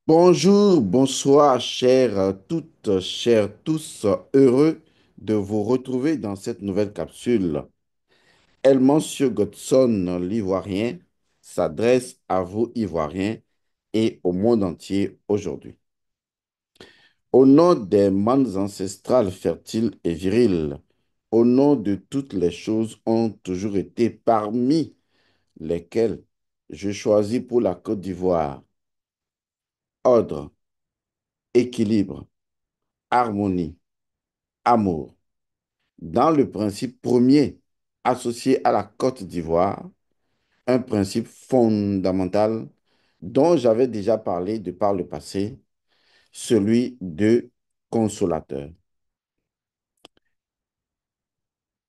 Bonjour, bonsoir, chères toutes, chers tous, heureux de vous retrouver dans cette nouvelle capsule. El Monsieur Godson, l'Ivoirien, s'adresse à vous, Ivoiriens, et au monde entier aujourd'hui. Au nom des mânes ancestrales fertiles et virils, au nom de toutes les choses ont toujours été parmi lesquelles je choisis pour la Côte d'Ivoire ordre, équilibre, harmonie, amour. Dans le principe premier associé à la Côte d'Ivoire, un principe fondamental dont j'avais déjà parlé de par le passé, celui de consolateur.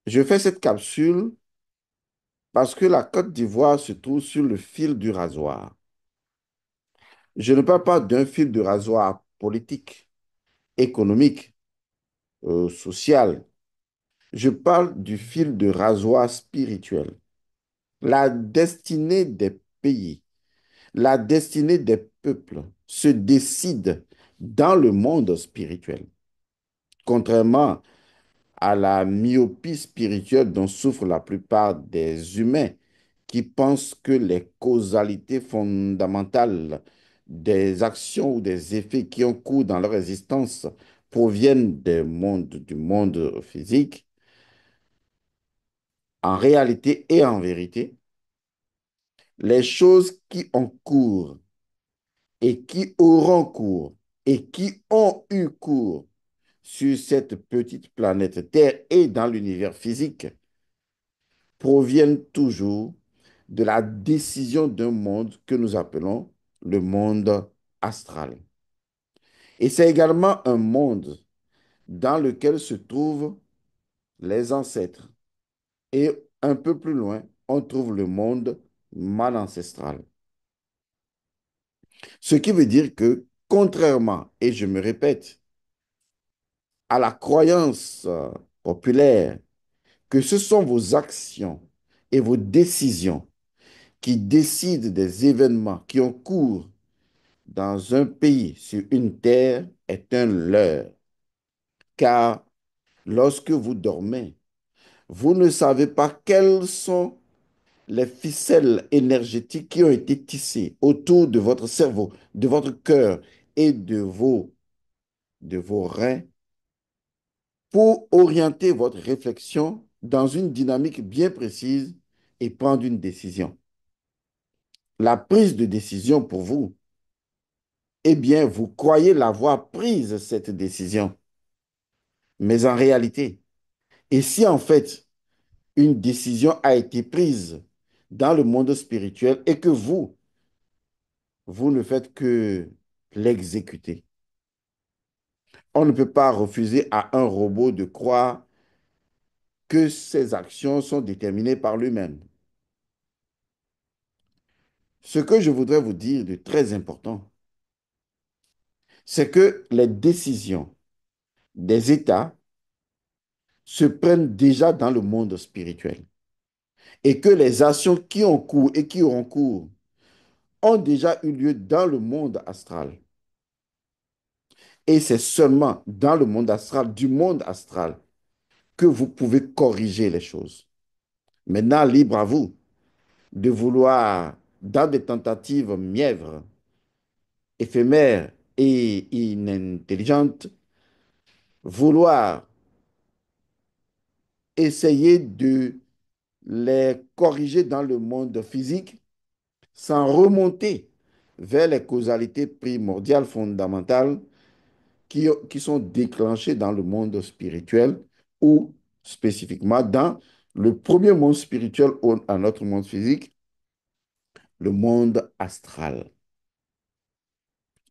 Je fais cette capsule parce que la Côte d'Ivoire se trouve sur le fil du rasoir. Je ne parle pas d'un fil de rasoir politique, économique, social. Je parle du fil de rasoir spirituel. La destinée des pays, la destinée des peuples se décide dans le monde spirituel. Contrairement à la myopie spirituelle dont souffrent la plupart des humains qui pensent que les causalités fondamentales des actions ou des effets qui ont cours dans leur existence proviennent du monde physique, en réalité et en vérité, les choses qui ont cours et qui auront cours et qui ont eu cours sur cette petite planète Terre et dans l'univers physique proviennent toujours de la décision d'un monde que nous appelons le monde astral. Et c'est également un monde dans lequel se trouvent les ancêtres. Et un peu plus loin, on trouve le monde mal ancestral. Ce qui veut dire que, contrairement, et je me répète, à la croyance populaire que ce sont vos actions et vos décisions qui décident des événements qui ont cours dans un pays, sur une terre, est un leurre. Car lorsque vous dormez, vous ne savez pas quelles sont les ficelles énergétiques qui ont été tissées autour de votre cerveau, de votre cœur et de vos reins pour orienter votre réflexion dans une dynamique bien précise et prendre une décision. La prise de décision pour vous, eh bien, vous croyez l'avoir prise, cette décision. Mais en réalité, et si en fait une décision a été prise dans le monde spirituel et que vous ne faites que l'exécuter. On ne peut pas refuser à un robot de croire que ses actions sont déterminées par lui-même. Ce que je voudrais vous dire de très important, c'est que les décisions des États se prennent déjà dans le monde spirituel et que les actions qui ont cours et qui auront cours ont déjà eu lieu dans le monde astral. Et c'est seulement dans le monde astral, du monde astral, que vous pouvez corriger les choses. Maintenant, libre à vous de vouloir, dans des tentatives mièvres, éphémères et inintelligentes, vouloir essayer de les corriger dans le monde physique sans remonter vers les causalités primordiales, fondamentales qui sont déclenchées dans le monde spirituel ou spécifiquement dans le premier monde spirituel à notre monde physique, le monde astral.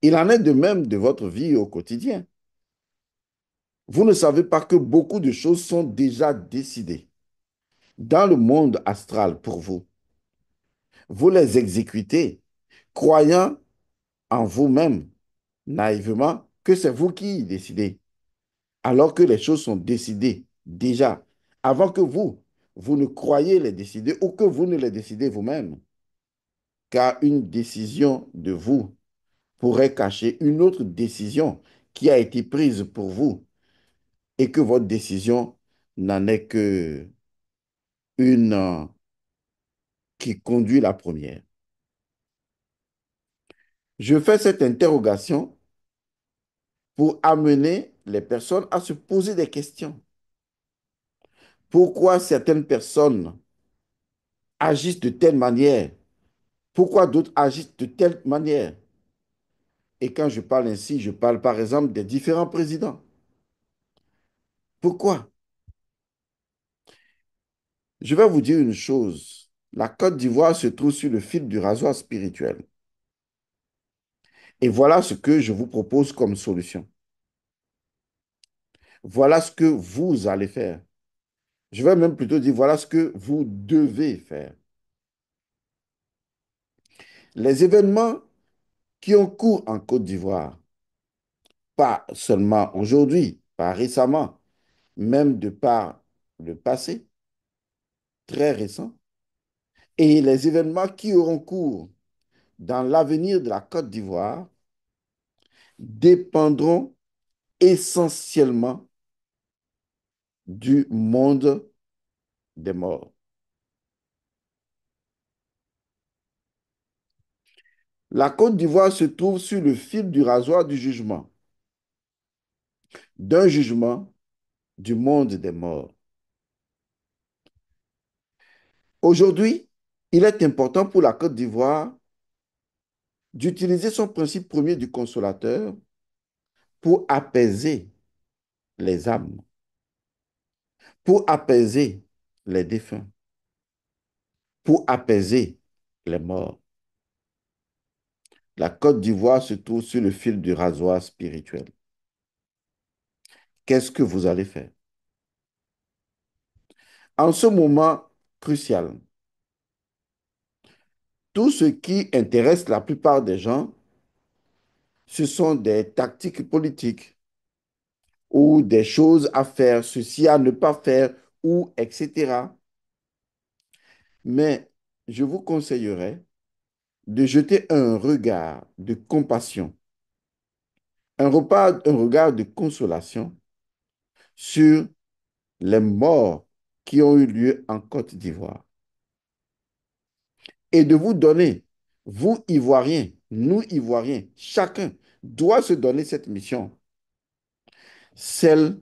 Il en est de même de votre vie au quotidien. Vous ne savez pas que beaucoup de choses sont déjà décidées dans le monde astral pour vous. Vous les exécutez, croyant en vous-même, naïvement, que c'est vous qui décidez, alors que les choses sont décidées déjà, avant que vous ne croyez les décider ou que vous ne les décidez vous-même. Car une décision de vous pourrait cacher une autre décision qui a été prise pour vous et que votre décision n'en est que une qui conduit la première. Je fais cette interrogation pour amener les personnes à se poser des questions. Pourquoi certaines personnes agissent de telle manière? Pourquoi d'autres agissent de telle manière? Et quand je parle ainsi, je parle par exemple des différents présidents. Pourquoi? Je vais vous dire une chose. La Côte d'Ivoire se trouve sur le fil du rasoir spirituel. Et voilà ce que je vous propose comme solution. Voilà ce que vous allez faire. Je vais même plutôt dire, voilà ce que vous devez faire. Les événements qui ont cours en Côte d'Ivoire, pas seulement aujourd'hui, pas récemment, même de par le passé, très récent, et les événements qui auront cours dans l'avenir de la Côte d'Ivoire dépendront essentiellement du monde des morts. La Côte d'Ivoire se trouve sur le fil du rasoir du jugement, d'un jugement du monde des morts. Aujourd'hui, il est important pour la Côte d'Ivoire d'utiliser son principe premier du consolateur pour apaiser les âmes, pour apaiser les défunts, pour apaiser les morts. La Côte d'Ivoire se trouve sur le fil du rasoir spirituel. Qu'est-ce que vous allez faire? En ce moment crucial, tout ce qui intéresse la plupart des gens, ce sont des tactiques politiques ou des choses à faire, ceci à ne pas faire, ou etc. Mais je vous conseillerais de jeter un regard de compassion, un regard de consolation sur les morts qui ont eu lieu en Côte d'Ivoire et de vous donner, vous Ivoiriens, nous Ivoiriens, chacun doit se donner cette mission, celle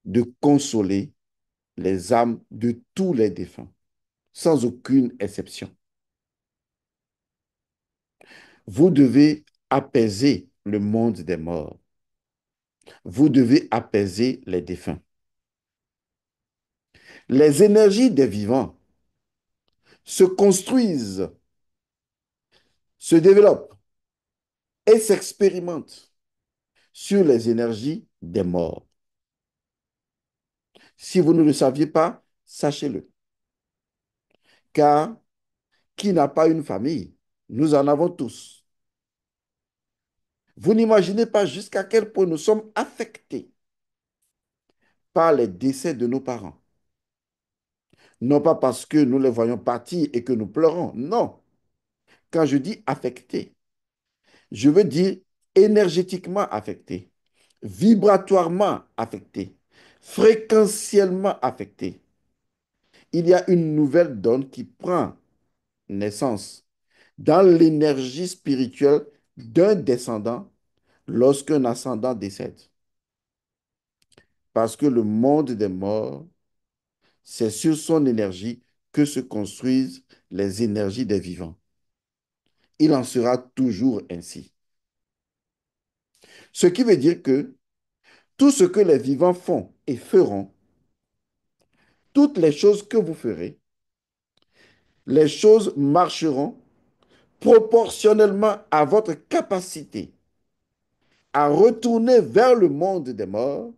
de consoler les âmes de tous les défunts, sans aucune exception. Vous devez apaiser le monde des morts. Vous devez apaiser les défunts. Les énergies des vivants se construisent, se développent et s'expérimentent sur les énergies des morts. Si vous ne le saviez pas, sachez-le. Car qui n'a pas une famille? Nous en avons tous. Vous n'imaginez pas jusqu'à quel point nous sommes affectés par les décès de nos parents. Non pas parce que nous les voyons partir et que nous pleurons, non. Quand je dis affectés, je veux dire énergétiquement affectés, vibratoirement affectés, fréquentiellement affectés. Il y a une nouvelle donne qui prend naissance dans l'énergie spirituelle d'un descendant lorsqu'un ascendant décède. Parce que le monde des morts, c'est sur son énergie que se construisent les énergies des vivants. Il en sera toujours ainsi. Ce qui veut dire que tout ce que les vivants font et feront, toutes les choses que vous ferez, les choses marcheront proportionnellement à votre capacité à retourner vers le monde des morts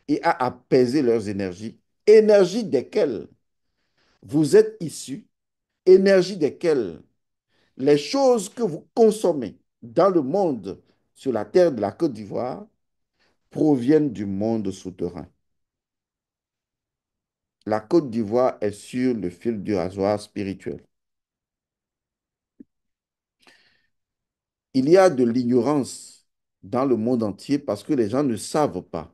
et à apaiser leurs énergies, énergies desquelles vous êtes issus, énergies desquelles les choses que vous consommez dans le monde, sur la terre de la Côte d'Ivoire, proviennent du monde souterrain. La Côte d'Ivoire est sur le fil du rasoir spirituel. Il y a de l'ignorance dans le monde entier parce que les gens ne savent pas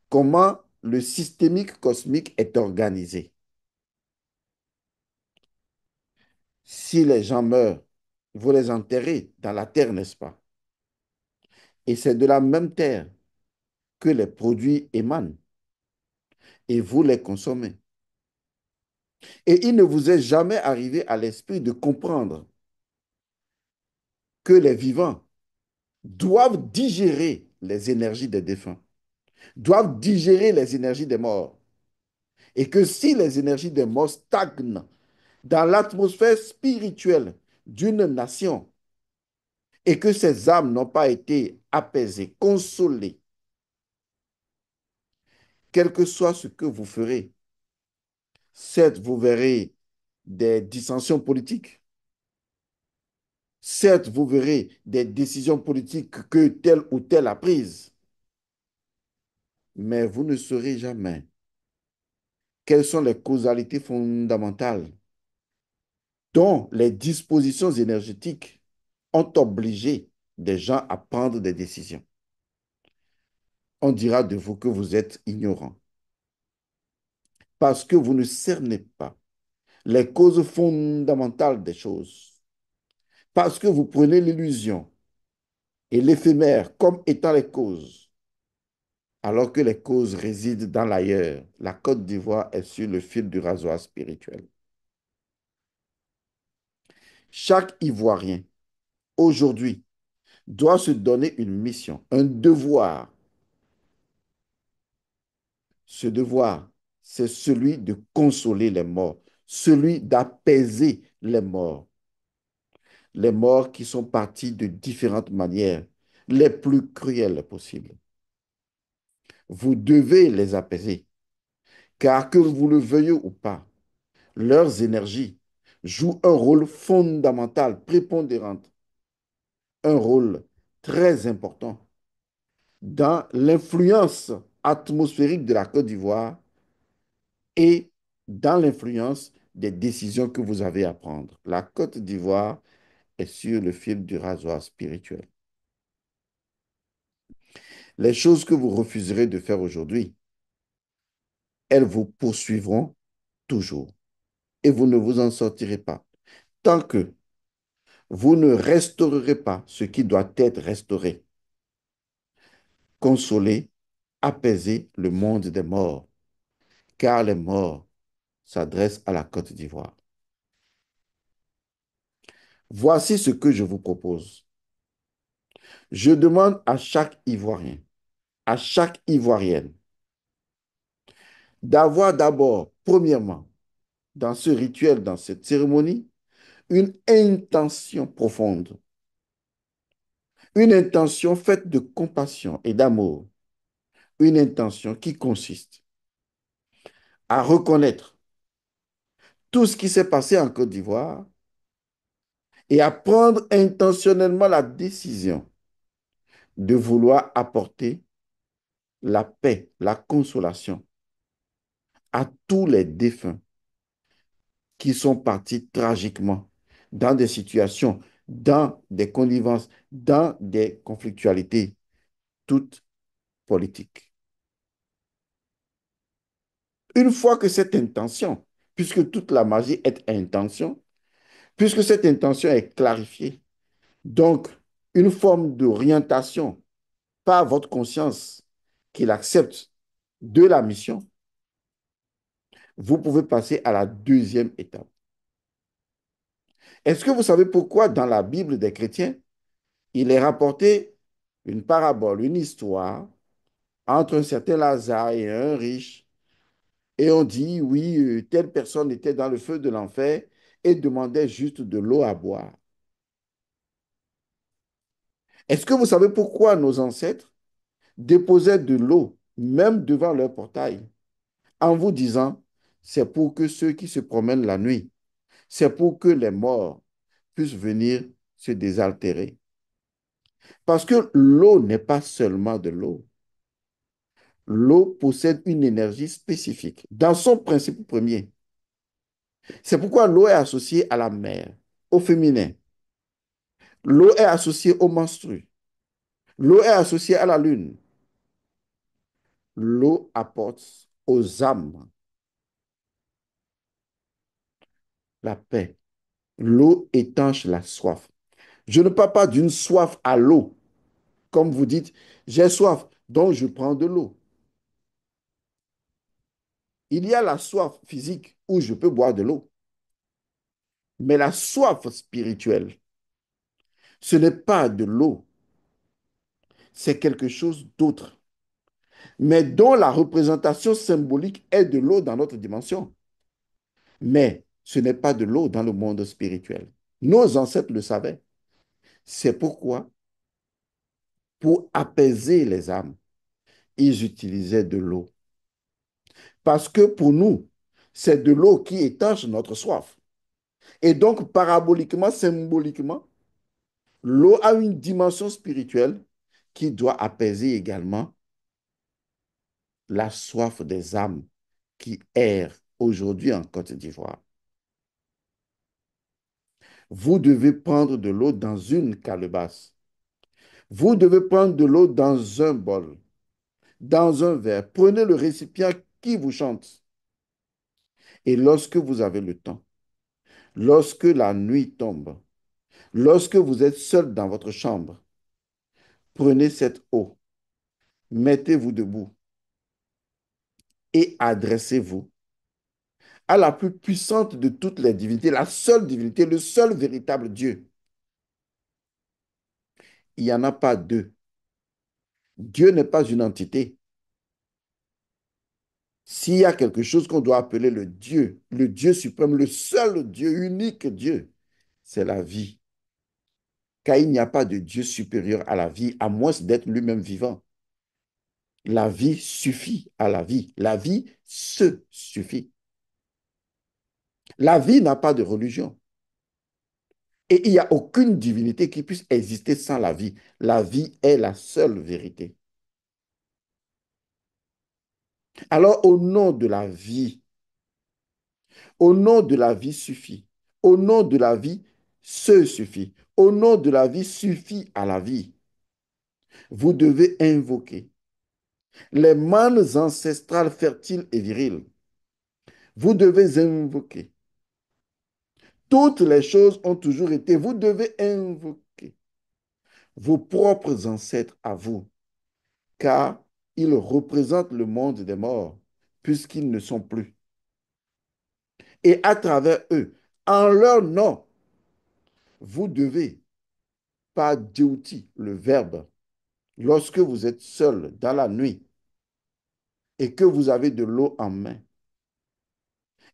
comment le systémique cosmique est organisé. Si les gens meurent, vous les enterrez dans la terre, n'est-ce pas? Et c'est de la même terre que les produits émanent et vous les consommez. Et il ne vous est jamais arrivé à l'esprit de comprendre que les vivants doivent digérer les énergies des défunts, doivent digérer les énergies des morts. Et que si les énergies des morts stagnent dans l'atmosphère spirituelle d'une nation et que ces âmes n'ont pas été apaisées, consolées, quel que soit ce que vous ferez, certes, vous verrez des dissensions politiques, certes, vous verrez des décisions politiques que tel ou tel a prises, mais vous ne saurez jamais quelles sont les causalités fondamentales dont les dispositions énergétiques ont obligé des gens à prendre des décisions. On dira de vous que vous êtes ignorant parce que vous ne cernez pas les causes fondamentales des choses, parce que vous prenez l'illusion et l'éphémère comme étant les causes, alors que les causes résident dans l'ailleurs. La Côte d'Ivoire est sur le fil du rasoir spirituel. Chaque Ivoirien, aujourd'hui, doit se donner une mission, un devoir. Ce devoir, c'est celui de consoler les morts, celui d'apaiser les morts qui sont partis de différentes manières, les plus cruelles possibles. Vous devez les apaiser, car que vous le veuillez ou pas, leurs énergies jouent un rôle fondamental, prépondérant, un rôle très important dans l'influence atmosphérique de la Côte d'Ivoire et dans l'influence des décisions que vous avez à prendre. La Côte d'Ivoire est sur le fil du rasoir spirituel. Les choses que vous refuserez de faire aujourd'hui, elles vous poursuivront toujours et vous ne vous en sortirez pas. Tant que vous ne restaurerez pas ce qui doit être restauré, consoler, apaiser le monde des morts, car les morts s'adressent à la Côte d'Ivoire. Voici ce que je vous propose. Je demande à chaque Ivoirien, à chaque Ivoirienne, d'avoir d'abord, premièrement, dans ce rituel, dans cette cérémonie, une intention profonde, une intention faite de compassion et d'amour, une intention qui consiste à reconnaître tout ce qui s'est passé en Côte d'Ivoire et à prendre intentionnellement la décision de vouloir apporter la paix, la consolation à tous les défunts qui sont partis tragiquement dans des situations, dans des connivences, dans des conflictualités, toutes politiques. Une fois que cette intention, puisque toute la magie est intention, puisque cette intention est clarifiée, donc une forme d'orientation par votre conscience qu'il accepte de la mission, vous pouvez passer à la deuxième étape. Est-ce que vous savez pourquoi dans la Bible des chrétiens, il est rapporté une parabole, une histoire entre un certain Lazare et un riche, et on dit, oui, telle personne était dans le feu de l'enfer et demandait juste de l'eau à boire. Est-ce que vous savez pourquoi nos ancêtres déposaient de l'eau, même devant leur portail, en vous disant, c'est pour que ceux qui se promènent la nuit, c'est pour que les morts puissent venir se désaltérer. Parce que l'eau n'est pas seulement de l'eau. L'eau possède une énergie spécifique dans son principe premier. C'est pourquoi l'eau est associée à la mer, au féminin. L'eau est associée au menstru. L'eau est associée à la lune. L'eau apporte aux âmes la paix. L'eau étanche la soif. Je ne parle pas d'une soif à l'eau. Comme vous dites, j'ai soif, donc je prends de l'eau. Il y a la soif physique où je peux boire de l'eau. Mais la soif spirituelle, ce n'est pas de l'eau, c'est quelque chose d'autre, mais dont la représentation symbolique est de l'eau dans notre dimension. Mais ce n'est pas de l'eau dans le monde spirituel. Nos ancêtres le savaient. C'est pourquoi, pour apaiser les âmes, ils utilisaient de l'eau. Parce que pour nous, c'est de l'eau qui étanche notre soif. Et donc, paraboliquement, symboliquement, l'eau a une dimension spirituelle qui doit apaiser également la soif des âmes qui errent aujourd'hui en Côte d'Ivoire. Vous devez prendre de l'eau dans une calebasse. Vous devez prendre de l'eau dans un bol, dans un verre. Prenez le récipient qui vous chante. Et lorsque vous avez le temps, lorsque la nuit tombe, lorsque vous êtes seul dans votre chambre, prenez cette eau, mettez-vous debout et adressez-vous à la plus puissante de toutes les divinités, la seule divinité, le seul véritable Dieu. Il n'y en a pas deux. Dieu n'est pas une entité. S'il y a quelque chose qu'on doit appeler le Dieu suprême, le seul Dieu, unique Dieu, c'est la vie. Car il n'y a pas de Dieu supérieur à la vie, à moins d'être lui-même vivant. La vie suffit à la vie. La vie se suffit. La vie n'a pas de religion. Et il n'y a aucune divinité qui puisse exister sans la vie. La vie est la seule vérité. Alors, au nom de la vie, au nom de la vie suffit. Au nom de la vie se suffit. Au nom de la vie suffit à la vie. Vous devez invoquer les manes ancestrales fertiles et viriles. Vous devez invoquer. Toutes les choses ont toujours été. Vous devez invoquer vos propres ancêtres à vous, car ils représentent le monde des morts, puisqu'ils ne sont plus. Et à travers eux, en leur nom, vous devez, par Déouti, le Verbe, lorsque vous êtes seul dans la nuit et que vous avez de l'eau en main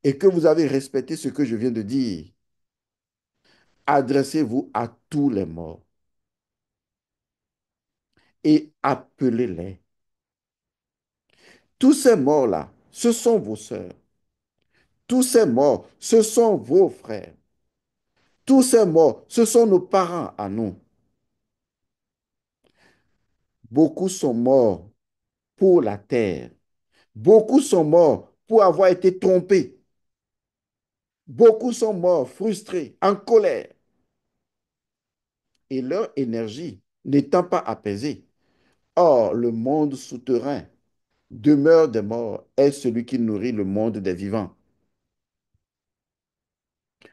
et que vous avez respecté ce que je viens de dire, adressez-vous à tous les morts et appelez-les. Tous ces morts-là, ce sont vos sœurs. Tous ces morts, ce sont vos frères. Tous ces morts, ce sont nos parents à nous. Beaucoup sont morts pour la terre. Beaucoup sont morts pour avoir été trompés. Beaucoup sont morts frustrés, en colère. Et leur énergie n'étant pas apaisée. Or, le monde souterrain, demeure des morts, est celui qui nourrit le monde des vivants.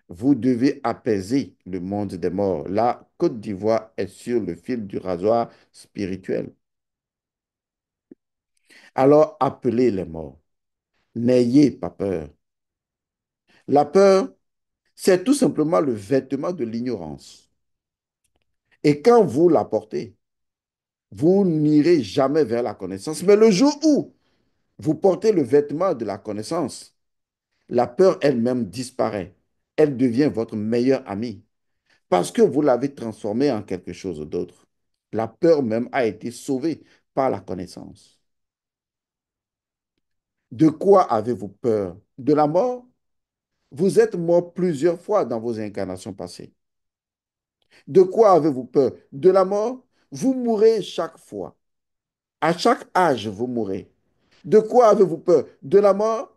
Vous devez apaiser le monde des morts. La Côte d'Ivoire est sur le fil du rasoir spirituel. Alors appelez les morts. N'ayez pas peur. La peur, c'est tout simplement le vêtement de l'ignorance. Et quand vous la portez, vous n'irez jamais vers la connaissance. Mais le jour où vous portez le vêtement de la connaissance, la peur elle-même disparaît. Elle devient votre meilleure amie parce que vous l'avez transformée en quelque chose d'autre. La peur même a été sauvée par la connaissance. De quoi avez-vous peur? De la mort? Vous êtes mort plusieurs fois dans vos incarnations passées. De quoi avez-vous peur? De la mort? Vous mourrez chaque fois. À chaque âge, vous mourrez. De quoi avez-vous peur? De la mort?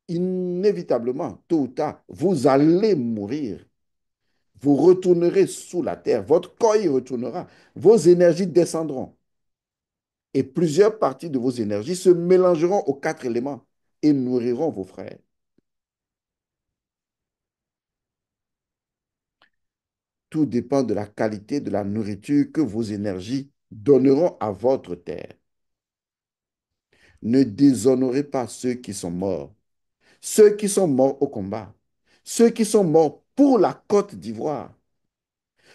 Inévitablement, tôt ou tard, vous allez mourir. Vous retournerez sous la terre, votre corps y retournera, vos énergies descendront et plusieurs parties de vos énergies se mélangeront aux quatre éléments et nourriront vos frères. Tout dépend de la qualité de la nourriture que vos énergies donneront à votre terre. Ne déshonorez pas ceux qui sont morts, ceux qui sont morts au combat, ceux qui sont morts pour la Côte d'Ivoire,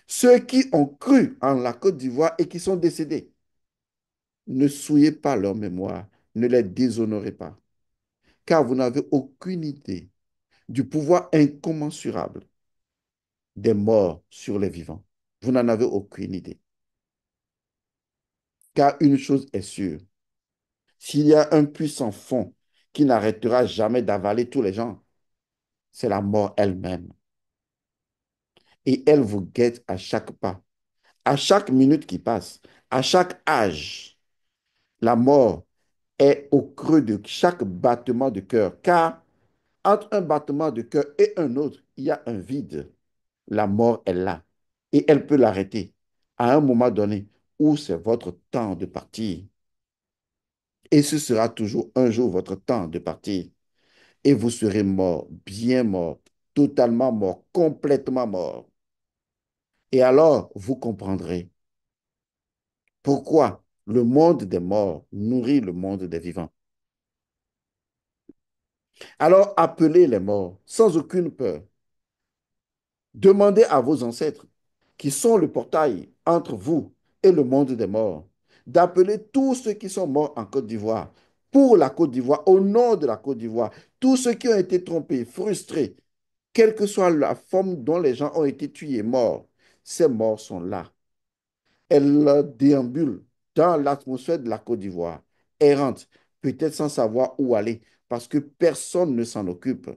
ceux qui ont cru en la Côte d'Ivoire et qui sont décédés. Ne souillez pas leur mémoire, ne les déshonorez pas, car vous n'avez aucune idée du pouvoir incommensurable des morts sur les vivants. Vous n'en avez aucune idée. Car une chose est sûre, s'il y a un puissant fond qui n'arrêtera jamais d'avaler tous les gens, c'est la mort elle-même. Et elle vous guette à chaque pas, à chaque minute qui passe, à chaque âge. La mort est au creux de chaque battement de cœur, car entre un battement de cœur et un autre, il y a un vide. La mort est là et elle peut l'arrêter à un moment donné où c'est votre temps de partir. Et ce sera toujours un jour votre temps de partir. Et vous serez mort, bien mort, totalement mort, complètement mort. Et alors, vous comprendrez pourquoi le monde des morts nourrit le monde des vivants. Alors, appelez les morts sans aucune peur. Demandez à vos ancêtres, qui sont le portail entre vous et le monde des morts, d'appeler tous ceux qui sont morts en Côte d'Ivoire, pour la Côte d'Ivoire, au nom de la Côte d'Ivoire, tous ceux qui ont été trompés, frustrés, quelle que soit la forme dont les gens ont été tués, morts, ces morts sont là. Elles déambulent dans l'atmosphère de la Côte d'Ivoire, errantes, peut-être sans savoir où aller, parce que personne ne s'en occupe.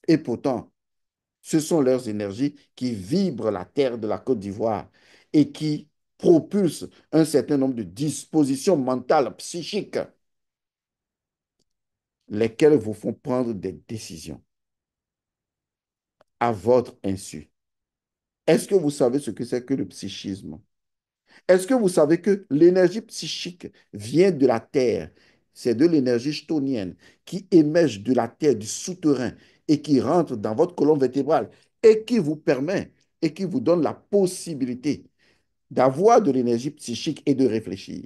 Et pourtant, ce sont leurs énergies qui vibrent la terre de la Côte d'Ivoire et qui propulsent un certain nombre de dispositions mentales, psychiques, lesquelles vous font prendre des décisions à votre insu. Est-ce que vous savez ce que c'est que le psychisme? Est-ce que vous savez que l'énergie psychique vient de la terre? C'est de l'énergie chtonienne qui émerge de la terre, du souterrain et qui rentre dans votre colonne vertébrale et qui vous permet et qui vous donne la possibilité d'avoir de l'énergie psychique et de réfléchir.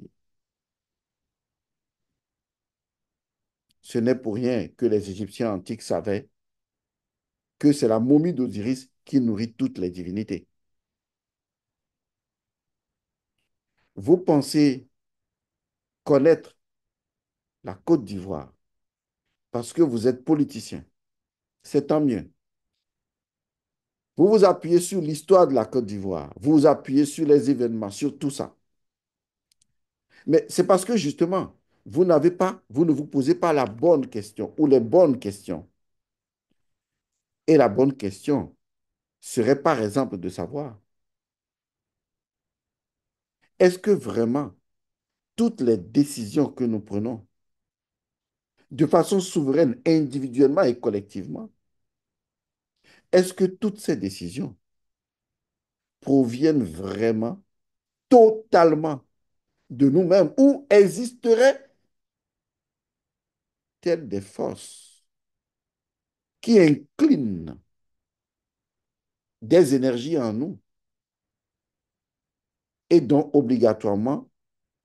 Ce n'est pour rien que les Égyptiens antiques savaient que c'est la momie d'Osiris qui nourrit toutes les divinités. Vous pensez connaître la Côte d'Ivoire parce que vous êtes politicien. C'est tant mieux. Vous vous appuyez sur l'histoire de la Côte d'Ivoire. Vous vous appuyez sur les événements, sur tout ça. Mais c'est parce que justement, vous ne vous posez pas la bonne question ou les bonnes questions. Et la bonne question serait par exemple de savoir, est-ce que vraiment toutes les décisions que nous prenons de façon souveraine, individuellement et collectivement, est-ce que toutes ces décisions proviennent vraiment totalement de nous-mêmes ou existeraient-elles des forces qui inclinent des énergies en nous et dont obligatoirement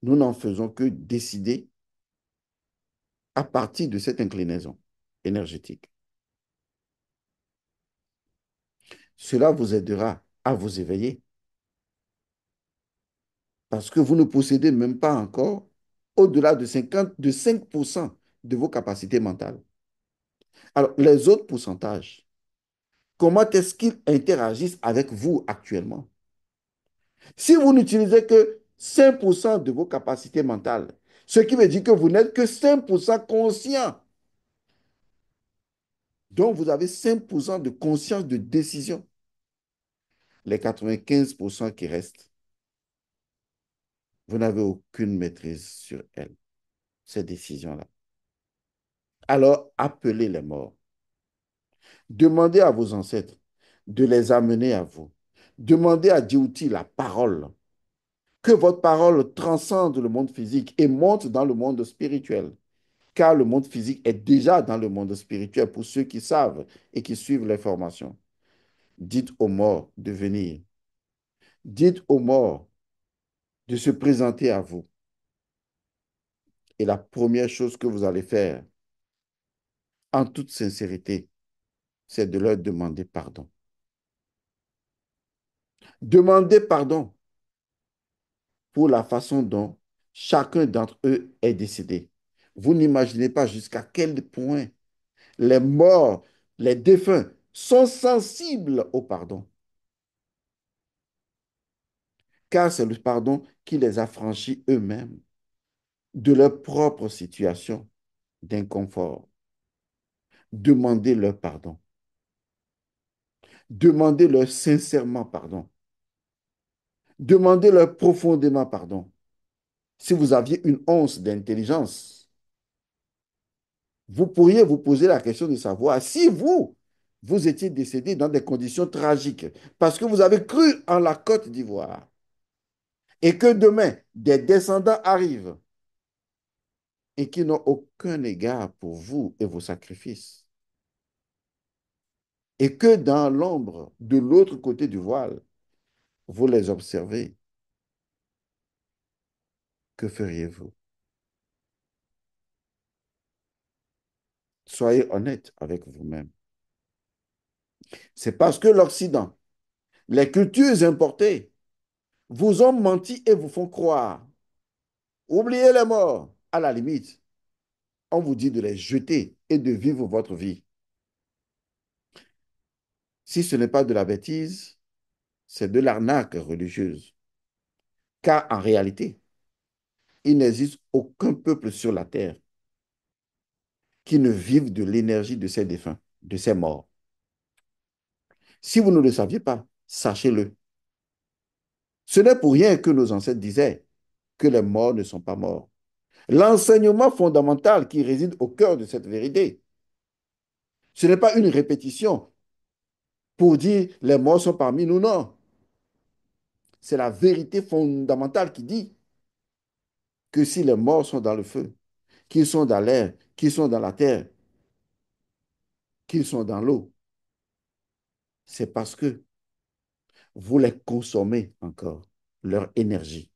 nous n'en faisons que décider à partir de cette inclinaison énergétique. Cela vous aidera à vous éveiller parce que vous ne possédez même pas encore au-delà de 5% de vos capacités mentales. Alors, les autres pourcentages, comment est-ce qu'ils interagissent avec vous actuellement? Si vous n'utilisez que 5% de vos capacités mentales, ce qui veut dire que vous n'êtes que 5% conscient. Donc, vous avez 5% de conscience de décision. Les 95% qui restent, vous n'avez aucune maîtrise sur elles, ces décisions-là. Alors, appelez les morts. Demandez à vos ancêtres de les amener à vous. Demandez à Djibouti la parole, que votre parole transcende le monde physique et monte dans le monde spirituel, car le monde physique est déjà dans le monde spirituel pour ceux qui savent et qui suivent les formations. Dites aux morts de venir. Dites aux morts de se présenter à vous. Et la première chose que vous allez faire, en toute sincérité, c'est de leur demander pardon. Demandez pardon pour la façon dont chacun d'entre eux est décédé. Vous n'imaginez pas jusqu'à quel point les morts, les défunts sont sensibles au pardon, car c'est le pardon qui les a franchis eux-mêmes de leur propre situation d'inconfort. Demandez-leur pardon. Demandez-leur sincèrement pardon. Demandez-leur profondément pardon. Si vous aviez une once d'intelligence, vous pourriez vous poser la question de savoir si vous étiez décédé dans des conditions tragiques parce que vous avez cru en la Côte d'Ivoire et que demain, des descendants arrivent et qui n'ont aucun égard pour vous et vos sacrifices. Et que dans l'ombre, de l'autre côté du voile, vous les observez, que feriez-vous? Soyez honnête avec vous-même. C'est parce que l'Occident, les cultures importées, vous ont menti et vous font croire. Oubliez les morts. À la limite, on vous dit de les jeter et de vivre votre vie. Si ce n'est pas de la bêtise, c'est de l'arnaque religieuse. Car en réalité, il n'existe aucun peuple sur la terre qui ne vive de l'énergie de ses défunts, de ses morts. Si vous ne le saviez pas, sachez-le. Ce n'est pour rien que nos ancêtres disaient que les morts ne sont pas morts. L'enseignement fondamental qui réside au cœur de cette vérité, ce n'est pas une répétition pour dire les morts sont parmi nous, non. C'est la vérité fondamentale qui dit que si les morts sont dans le feu, qu'ils sont dans l'air, qu'ils sont dans la terre, qu'ils sont dans l'eau, c'est parce que vous les consommez encore, leur énergie.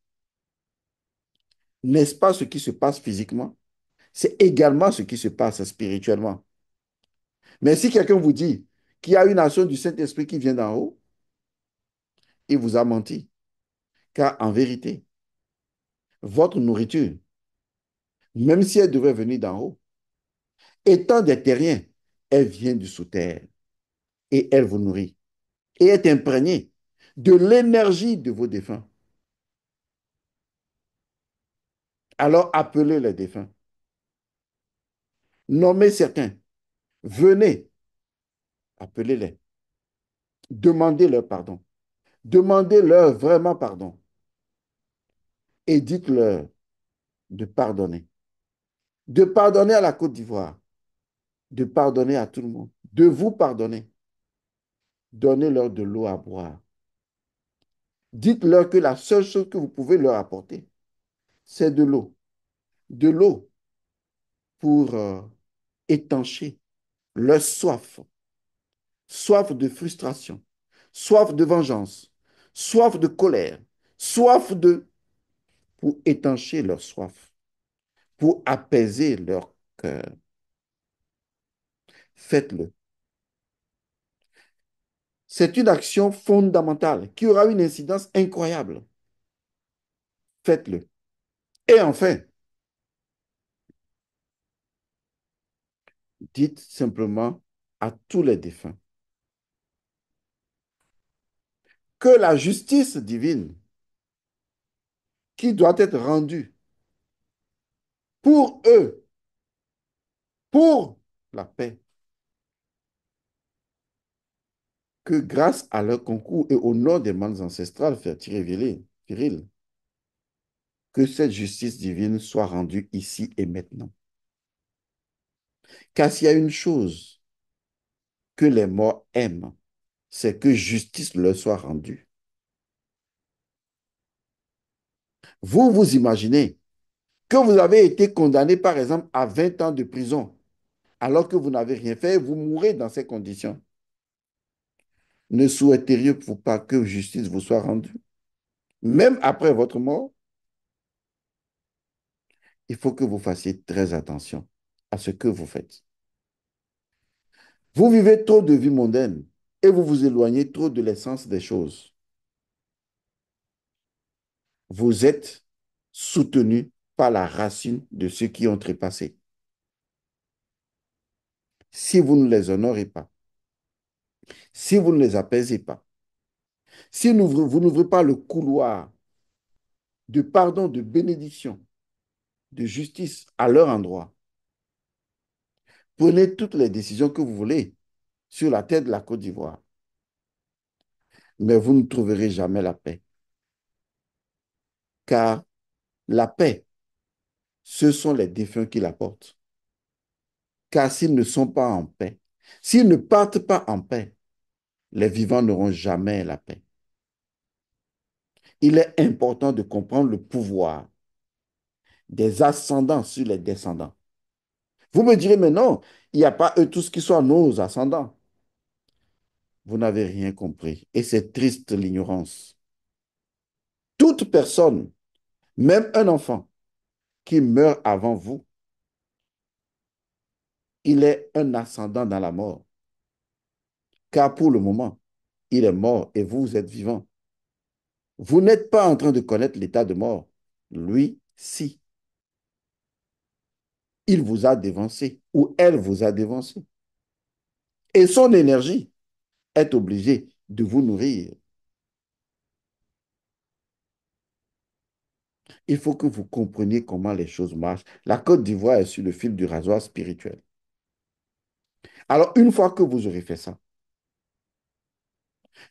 N'est-ce pas ce qui se passe physiquement? C'est également ce qui se passe spirituellement. Mais si quelqu'un vous dit qu'il y a une action du Saint-Esprit qui vient d'en haut, il vous a menti. Car en vérité, votre nourriture, même si elle devrait venir d'en haut, étant des terriens, elle vient du sous-terre et elle vous nourrit et est imprégnée de l'énergie de vos défunts. Alors appelez les défunts, nommez certains, venez, appelez-les, demandez-leur pardon, demandez-leur vraiment pardon et dites-leur de pardonner à la Côte d'Ivoire, de pardonner à tout le monde, de vous pardonner. Donnez-leur de l'eau à boire. Dites-leur que la seule chose que vous pouvez leur apporter, c'est de l'eau. De l'eau pour étancher leur soif. Soif de frustration, soif de vengeance, soif de colère, soif de... pour étancher leur soif, pour apaiser leur cœur. Faites-le. C'est une action fondamentale qui aura une incidence incroyable. Faites-le. Et enfin, dites simplement à tous les défunts que la justice divine qui doit être rendue pour eux, pour la paix, que grâce à leur concours et au nom des manes ancestrales viril, que cette justice divine soit rendue ici et maintenant. Car s'il y a une chose que les morts aiment, c'est que justice leur soit rendue. Vous, vous imaginez que vous avez été condamné, par exemple, à 20 ans de prison, alors que vous n'avez rien fait, vous mourrez dans ces conditions. Ne souhaiteriez-vous pas que justice vous soit rendue? Même après votre mort, il faut que vous fassiez très attention à ce que vous faites. Vous vivez trop de vie mondaine et vous vous éloignez trop de l'essence des choses. Vous êtes soutenu par la racine de ceux qui ont trépassé. Si vous ne les honorez pas, si vous ne les apaisez pas, si vous n'ouvrez pas le couloir de pardon, de bénédiction, de justice à leur endroit, prenez toutes les décisions que vous voulez sur la tête de la Côte d'Ivoire, mais vous ne trouverez jamais la paix. Car la paix, ce sont les défunts qui l'apportent. Car s'ils ne sont pas en paix, s'ils ne partent pas en paix, les vivants n'auront jamais la paix. Il est important de comprendre le pouvoir des ascendants sur les descendants. Vous me direz, mais non, il n'y a pas eux tous qui sont nos ascendants. Vous n'avez rien compris. Et c'est triste l'ignorance. Toute personne, même un enfant qui meurt avant vous, il est un ascendant dans la mort. Car pour le moment, il est mort et vous êtes vivant. Vous n'êtes pas en train de connaître l'état de mort. Lui, si. Il vous a dévancé ou elle vous a dévancé. Et son énergie est obligée de vous nourrir. Il faut que vous compreniez comment les choses marchent. La Côte d'Ivoire est sur le fil du rasoir spirituel. Alors, une fois que vous aurez fait ça,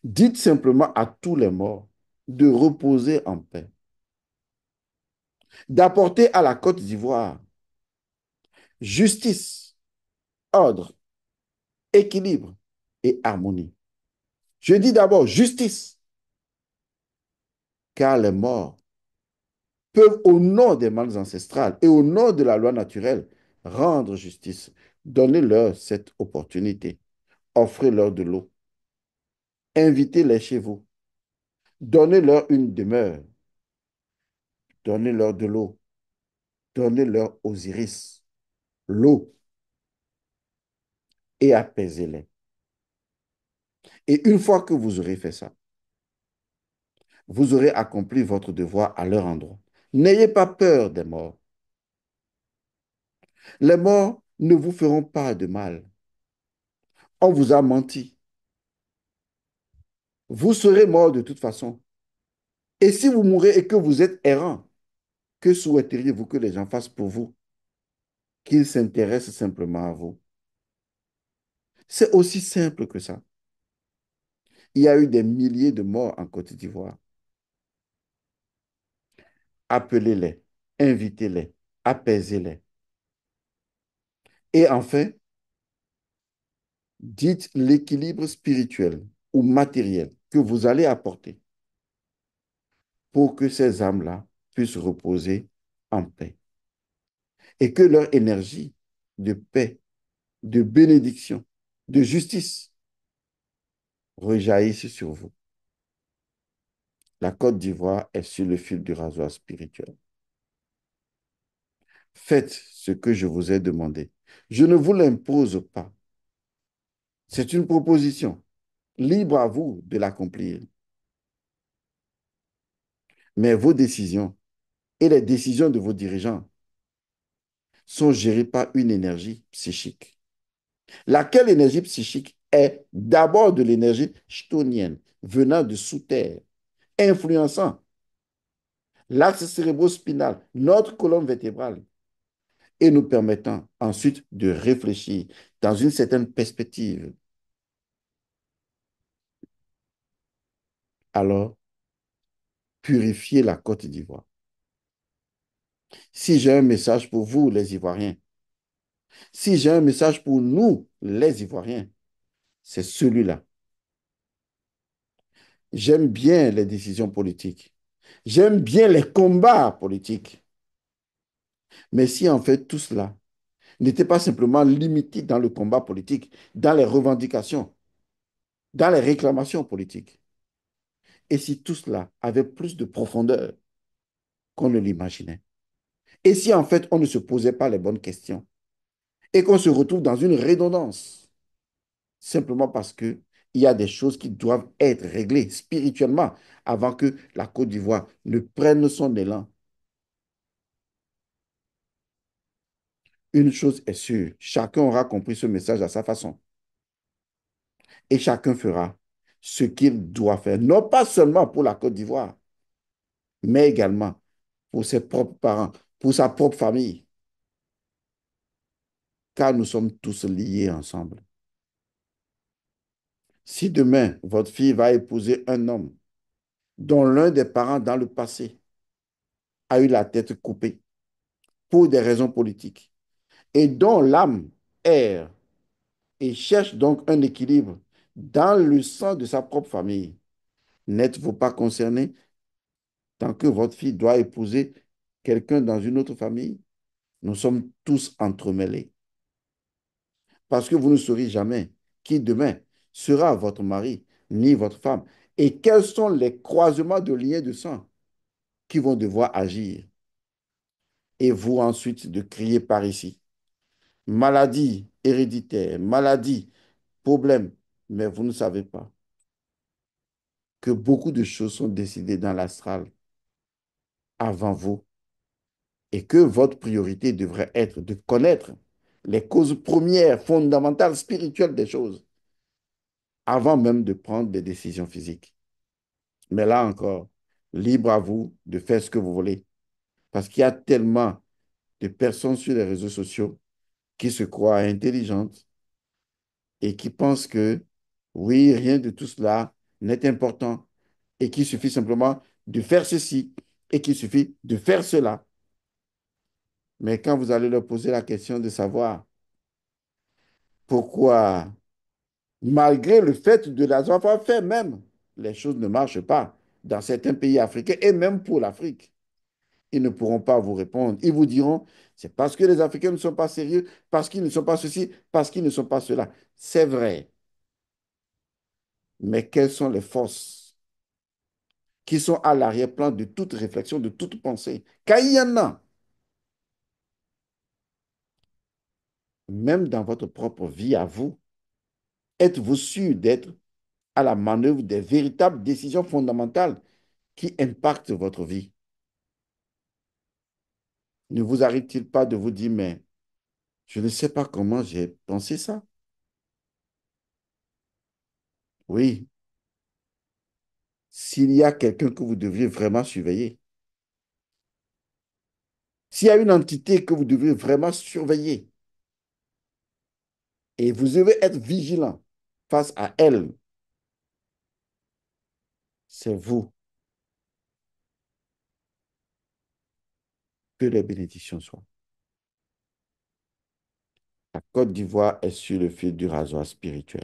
dites simplement à tous les morts de reposer en paix, d'apporter à la Côte d'Ivoire justice, ordre, équilibre et harmonie. Je dis d'abord justice, car les morts peuvent, au nom des mâles ancestrales et au nom de la loi naturelle, rendre justice. Donnez-leur cette opportunité. Offrez-leur de l'eau. Invitez-les chez vous. Donnez-leur une demeure. Donnez-leur de l'eau. Donnez-leur Osiris, l'eau, et apaisez-les. Et une fois que vous aurez fait ça, vous aurez accompli votre devoir à leur endroit. N'ayez pas peur des morts. Les morts ne vous feront pas de mal. On vous a menti. Vous serez mort de toute façon. Et si vous mourrez et que vous êtes errant, que souhaiteriez-vous que les gens fassent pour vous? Qu'ils s'intéressent simplement à vous. C'est aussi simple que ça. Il y a eu des milliers de morts en Côte d'Ivoire. Appelez-les, invitez-les, apaisez-les. Et enfin, dites l'équilibre spirituel ou matériel que vous allez apporter pour que ces âmes-là puissent reposer en paix et que leur énergie de paix, de bénédiction, de justice rejaillisse sur vous. La Côte d'Ivoire est sur le fil du rasoir spirituel. Faites ce que je vous ai demandé. Je ne vous l'impose pas. C'est une proposition. Libre à vous de l'accomplir. Mais vos décisions et les décisions de vos dirigeants sont gérées par une énergie psychique. Laquelle énergie psychique est d'abord de l'énergie chthonienne venant de sous terre, influençant l'axe cérébrospinal, notre colonne vertébrale, et nous permettant ensuite de réfléchir dans une certaine perspective. Alors, purifiez la Côte d'Ivoire. Si j'ai un message pour vous, les Ivoiriens, si j'ai un message pour nous, les Ivoiriens, c'est celui-là. J'aime bien les décisions politiques. J'aime bien les combats politiques. Mais si en fait tout cela n'était pas simplement limité dans le combat politique, dans les revendications, dans les réclamations politiques, et si tout cela avait plus de profondeur qu'on ne l'imaginait, et si en fait on ne se posait pas les bonnes questions, et qu'on se retrouve dans une redondance, simplement parce que il y a des choses qui doivent être réglées spirituellement avant que la Côte d'Ivoire ne prenne son élan. Une chose est sûre, chacun aura compris ce message à sa façon et chacun fera ce qu'il doit faire, non pas seulement pour la Côte d'Ivoire, mais également pour ses propres parents, pour sa propre famille, car nous sommes tous liés ensemble. Si demain, votre fille va épouser un homme dont l'un des parents dans le passé a eu la tête coupée pour des raisons politiques et dont l'âme erre et cherche donc un équilibre dans le sang de sa propre famille, n'êtes-vous pas concerné tant que votre fille doit épouser quelqu'un dans une autre famille? Nous sommes tous entremêlés parce que vous ne saurez jamais qui demain sera votre mari ni votre femme et quels sont les croisements de liens de sang qui vont devoir agir. Et vous ensuite de crier par ici. Maladie héréditaire, maladie, problème. Mais vous ne savez pas que beaucoup de choses sont décidées dans l'astral avant vous et que votre priorité devrait être de connaître les causes premières, fondamentales, spirituelles des choses avant même de prendre des décisions physiques. Mais là encore, libre à vous de faire ce que vous voulez parce qu'il y a tellement de personnes sur les réseaux sociaux qui se croient intelligentes et qui pensent que oui, rien de tout cela n'est important et qu'il suffit simplement de faire ceci et qu'il suffit de faire cela. Mais quand vous allez leur poser la question de savoir pourquoi, malgré le fait de l'avoir fait même, les choses ne marchent pas dans certains pays africains et même pour l'Afrique, ils ne pourront pas vous répondre. Ils vous diront, c'est parce que les Africains ne sont pas sérieux, parce qu'ils ne sont pas ceci, parce qu'ils ne sont pas cela. C'est vrai. Mais quelles sont les forces qui sont à l'arrière-plan de toute réflexion, de toute pensée? Car il y en a, même dans votre propre vie à vous, êtes-vous sûr d'être à la manœuvre des véritables décisions fondamentales qui impactent votre vie? Ne vous arrive-t-il pas de vous dire, mais je ne sais pas comment j'ai pensé ça? Oui, s'il y a quelqu'un que vous devriez vraiment surveiller, s'il y a une entité que vous devriez vraiment surveiller et vous devez être vigilant face à elle, c'est vous. Que les bénédictions soient. La Côte d'Ivoire est sur le fil du rasoir spirituel.